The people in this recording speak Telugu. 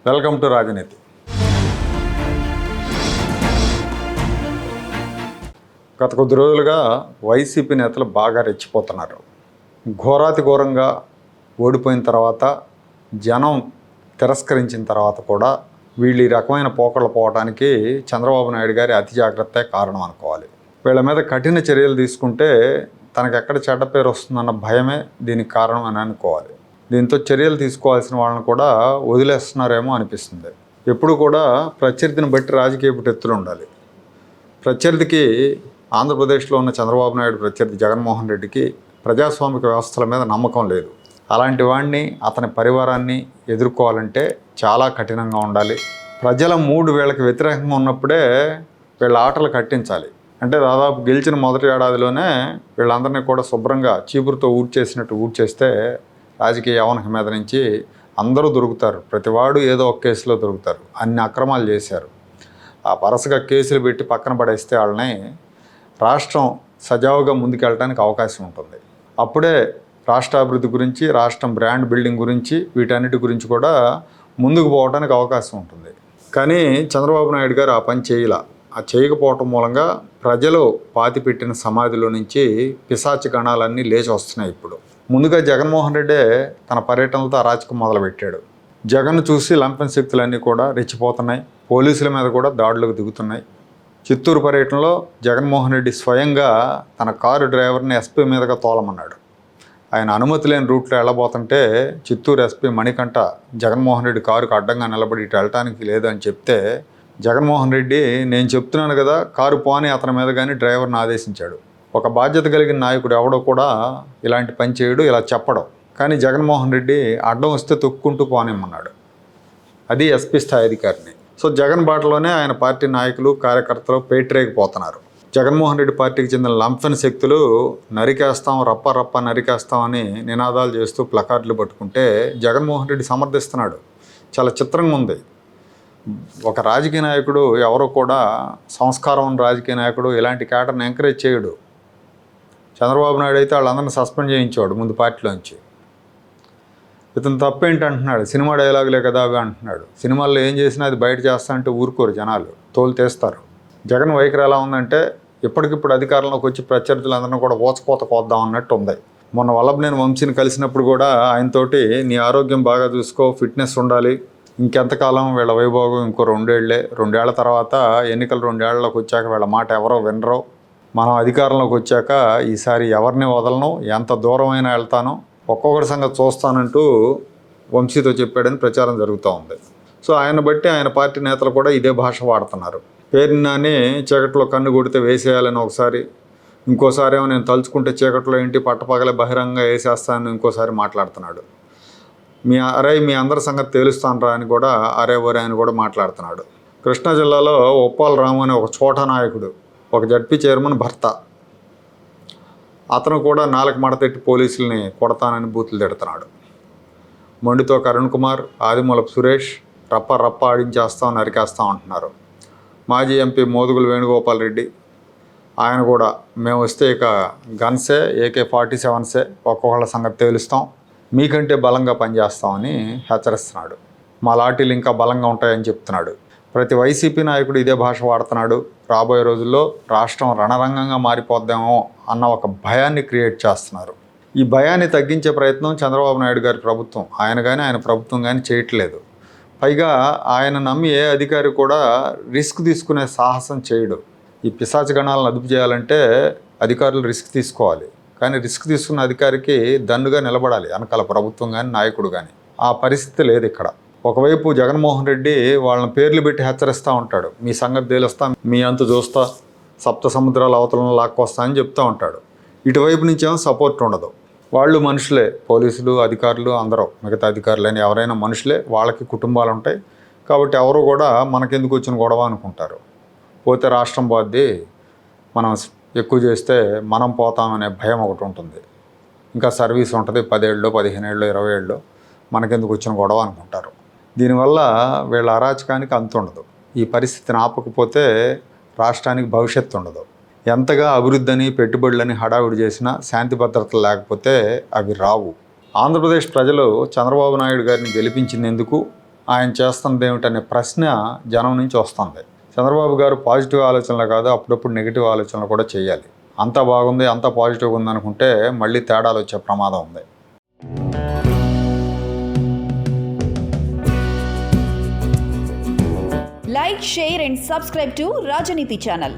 వెల్కమ్ టు రాజనీతి. గత కొద్ది రోజులుగా వైసీపీ నేతలు బాగా రెచ్చిపోతున్నారు. ఘోరాతి ఘోరంగా ఓడిపోయిన తర్వాత, జనం తిరస్కరించిన తర్వాత కూడా వీళ్ళు ఈ రకమైన పోకళ్ళు పోవడానికి చంద్రబాబు నాయుడు గారి అతి జాగ్రత్తే కారణం అనుకోవాలి. వీళ్ళ మీద కఠిన చర్యలు తీసుకుంటే తనకెక్కడ చెడ్డ పేరు వస్తుందన్న భయమే దీనికి కారణం అని అనుకోవాలి. దీంతో చర్యలు తీసుకోవాల్సిన వాళ్ళని కూడా వదిలేస్తున్నారేమో అనిపిస్తుంది. ఎప్పుడు కూడా ప్రత్యర్థిని బట్టి రాజకీయ ఎత్తులు ఉండాలి. ప్రత్యర్థికి ఆంధ్రప్రదేశ్లో ఉన్న చంద్రబాబు నాయుడు ప్రత్యర్థి జగన్మోహన్ రెడ్డికి ప్రజాస్వామిక వ్యవస్థల మీద నమ్మకం లేదు. అలాంటి వాడిని, అతని పరివారాన్ని ఎదుర్కోవాలంటే చాలా కఠినంగా ఉండాలి. ప్రజల మూడు వీళ్ళకి వ్యతిరేకంగా ఉన్నప్పుడే వీళ్ళ ఆటలు కట్టించాలి. అంటే దాదాపు గెలిచిన మొదటి ఏడాదిలోనే వీళ్ళందరినీ కూడా శుభ్రంగా చీపురుతో ఊడ్చేసినట్టు ఊడ్చేస్తే రాజకీయ యవనక మీద నుంచి అందరూ దొరుకుతారు. ప్రతివాడు ఏదో ఒక కేసులో దొరుకుతారు. అన్ని అక్రమాలు చేశారు. ఆ వరుసగా కేసులు పెట్టి పక్కన పడేస్తే వాళ్ళని రాష్ట్రం సజావుగా ముందుకెళ్ళడానికి అవకాశం ఉంటుంది. అప్పుడే రాష్ట్ర అభివృద్ధి గురించి, రాష్ట్రం బ్రాండ్ బిల్డింగ్ గురించి, వీటన్నిటి గురించి కూడా ముందుకు పోవడానికి అవకాశం ఉంటుంది. కానీ చంద్రబాబు నాయుడు గారు ఆ పని చేయకపోవటం మూలంగా ప్రజలు పాతిపెట్టిన సమాధిలో నుంచి పిశాచి గణాలన్నీ లేచి వస్తున్నాయి. ఇప్పుడు ముందుగా జగన్మోహన్ రెడ్డే తన పర్యటనలతో అరాచకం మొదలుపెట్టాడు. జగన్ చూసి లంపెన్ శక్తులన్నీ కూడా రెచ్చిపోతున్నాయి. పోలీసుల మీద కూడా దాడులకు దిగుతున్నాయి. చిత్తూరు పర్యటనలో జగన్మోహన్ రెడ్డి స్వయంగా తన కారు డ్రైవర్ని ఎస్పీ మీదుగా తోలమన్నాడు. ఆయన అనుమతి లేని రూట్లో వెళ్ళబోతుంటే చిత్తూరు ఎస్పీ మణికంఠ జగన్మోహన్ రెడ్డి కారుకు అడ్డంగా నిలబడి ఇటు వెళ్ళటానికి లేదు అని చెప్తే జగన్మోహన్ రెడ్డి నేను చెప్తున్నాను కదా కారు పోని అతని మీద కానీ డ్రైవర్ని ఆదేశించాడు. ఒక బాధ్యత కలిగిన నాయకుడు ఎవడో కూడా ఇలాంటి పని చేయడు, ఇలా చెప్పడం. కానీ జగన్మోహన్ రెడ్డి అడ్డం వస్తే తొక్కుంటూ పోనేమన్నాడు. అది ఎస్పీ స్థాయి అధికారిని. సో జగన్ బాటలోనే ఆయన పార్టీ నాయకులు, కార్యకర్తలు పేటరేగిపోతున్నారు. జగన్మోహన్ రెడ్డి పార్టీకి చెందిన లంపెన్ శక్తులు నరికేస్తాం, రప్ప నరికేస్తామని నినాదాలు చేస్తూ ప్లకార్డులు పట్టుకుంటే జగన్మోహన్ రెడ్డి సమర్థిస్తున్నాడు. చాలా చిత్రంగా ఉంది. ఒక రాజకీయ నాయకుడు, ఎవరో కూడా సంస్కారం ఉన్న రాజకీయ నాయకుడు ఇలాంటి క్యాటర్ని ఎంకరేజ్ చేయడు. చంద్రబాబు నాయుడు అయితే వాళ్ళందరినీ సస్పెండ్ చేయించేవాడు ముందు పార్టీలోంచి. ఇతను తప్పేంటి అంటున్నాడు, సినిమా డైలాగులే కదా అవి అంటున్నాడు. సినిమాల్లో ఏం చేసినా అది బయట చేస్తా అంటే ఊరుకోరు జనాలు, తోలు తీస్తారు. జగన్ వైఖరి ఎలా ఉందంటే ఇప్పటికిప్పుడు అధికారంలోకి వచ్చి ప్రత్యర్థులందరినీ కూడా ఓచకోత కోద్దాం అన్నట్టు ఉంది. మొన్న వల్లభనేని వంశీని కలిసినప్పుడు కూడా ఆయనతోటి నీ ఆరోగ్యం బాగా చూసుకో, ఫిట్నెస్ ఉండాలి, ఇంకెంతకాలం వీళ్ళ వైభోగం ఇంకో 2 ఏళ్ల తర్వాత ఎన్నికలు 2 ఏళ్లలోకి వచ్చాక వీళ్ళ మాట ఎవరో వినరో, మనం అధికారంలోకి వచ్చాక ఈసారి ఎవరిని వదలను, ఎంత దూరమైనా వెళ్తాను, ఒక్కొక్కటి సంగతి చూస్తానంటూ వంశీతో చెప్పాడని ప్రచారం జరుగుతూ ఉంది. సో ఆయన బట్టి ఆయన పార్టీ నేతలు కూడా ఇదే భాష వాడుతున్నారు. పేరుని చీకట్లో కన్ను కొడితే వేసేయాలని ఒకసారి, ఇంకోసారి ఏమో నేను తలుచుకుంటే చీకట్లో ఏంటి పట్టపగలే బహిరంగంగా వేసేస్తానని ఇంకోసారి మాట్లాడుతున్నాడు. మీ అందరి సంగతి తేలుస్తాను రా అని కూడా ఒరే అని కూడా మాట్లాడుతున్నాడు. కృష్ణా జిల్లాలో ఉప్పాల రాము అనే ఒక చోటా నాయకుడు, ఒక జడ్పీ చైర్మన్ భర్త, అతను కూడా నాలుగు మడతెట్టి పోలీసుల్ని కొడతానని బూతులు తిడుతున్నాడు. మొండితో కరుణ్ కుమార్, ఆదిమూలపు సురేష్ రప్ప ఆడించేస్తాం, నరికేస్తాం అంటున్నారు. మాజీ ఎంపీ మోదుగుల వేణుగోపాల్ రెడ్డి, ఆయన కూడా మేము వస్తే ఇక గన్సే, AK-47సే, ఒక్కొక్కళ్ళ సంగతి తేలుస్తాం, మీకంటే బలంగా పనిచేస్తామని హెచ్చరిస్తున్నాడు. మా లాఠీలు ఇంకా బలంగా ఉంటాయని చెప్తున్నాడు. ప్రతి వైసీపీ నాయకుడు ఇదే భాష వాడుతున్నాడు. రాబోయే రోజుల్లో రాష్ట్రం రణరంగంగా మారిపోద్దామో అన్న ఒక భయాన్ని క్రియేట్ చేస్తున్నారు. ఈ భయాన్ని తగ్గించే ప్రయత్నం చంద్రబాబు నాయుడు గారి ప్రభుత్వం, ఆయన ప్రభుత్వం కానీ చేయట్లేదు. పైగా ఆయన నమ్మి ఏ అధికారి కూడా రిస్క్ తీసుకునే సాహసం చేయడు. ఈ పిశాచ గణాలను అదుపు చేయాలంటే అధికారులు రిస్క్ తీసుకోవాలి. కానీ రిస్క్ తీసుకున్న అధికారికి దన్నుగా నిలబడాలి వెనకాల ప్రభుత్వం కానీ, నాయకుడు కానీ. ఆ పరిస్థితి లేదు ఇక్కడ. ఒకవైపు జగన్మోహన్ రెడ్డి వాళ్ళని పేర్లు పెట్టి హెచ్చరిస్తూ ఉంటాడు. మీ సంగతి తేలుస్తా, మీ అంతు చూస్తా, సప్త సముద్రాల అవతలను లాక్కొస్తా అని చెప్తూ ఉంటాడు. ఇటువైపు నుంచేమో సపోర్ట్ ఉండదు. వాళ్ళు మనుషులే, పోలీసులు, అధికారులు అందరూ, మిగతా అధికారులని ఎవరైనా మనుషులే, వాళ్ళకి కుటుంబాలు ఉంటాయి. కాబట్టి ఎవరు కూడా మనకెందుకు వచ్చిన గొడవ అనుకుంటారు. పోతే రాష్ట్రం పోద్ది, మనం ఎక్కువ చేస్తే మనం పోతామనే భయం ఒకటి ఉంటుంది. ఇంకా సర్వీస్ ఉంటుంది, 10 ఏళ్ళు, 15 ఏళ్ళు, 20 ఏళ్ళు, మనకెందుకు వచ్చిన గొడవ అనుకుంటారు. దీనివల్ల వీళ్ళ అరాచకానికి అంతు ఉండదు. ఈ పరిస్థితిని ఆపకపోతే రాష్ట్రానికి భవిష్యత్తు ఉండదు. ఎంతగా అభివృద్ధిని, పెట్టుబడులని హడావిడి చేసినా శాంతి భద్రతలు లేకపోతే అవి రావు. ఆంధ్రప్రదేశ్ ప్రజలు చంద్రబాబు నాయుడు గారిని గెలిపించినందుకు ఆయన చేస్తున్నది ఏమిటనే ప్రశ్న జనం నుంచి వస్తుంది. చంద్రబాబు గారు పాజిటివ్ ఆలోచనలు కాదు, అప్పుడప్పుడు నెగిటివ్ ఆలోచనలు కూడా చేయాలి. అంతా బాగుంది, అంతా పాజిటివ్గా ఉందనుకుంటే మళ్ళీ తేడాలు వచ్చే ప్రమాదం ఉంది. Like, share and subscribe to Rajaniti channel.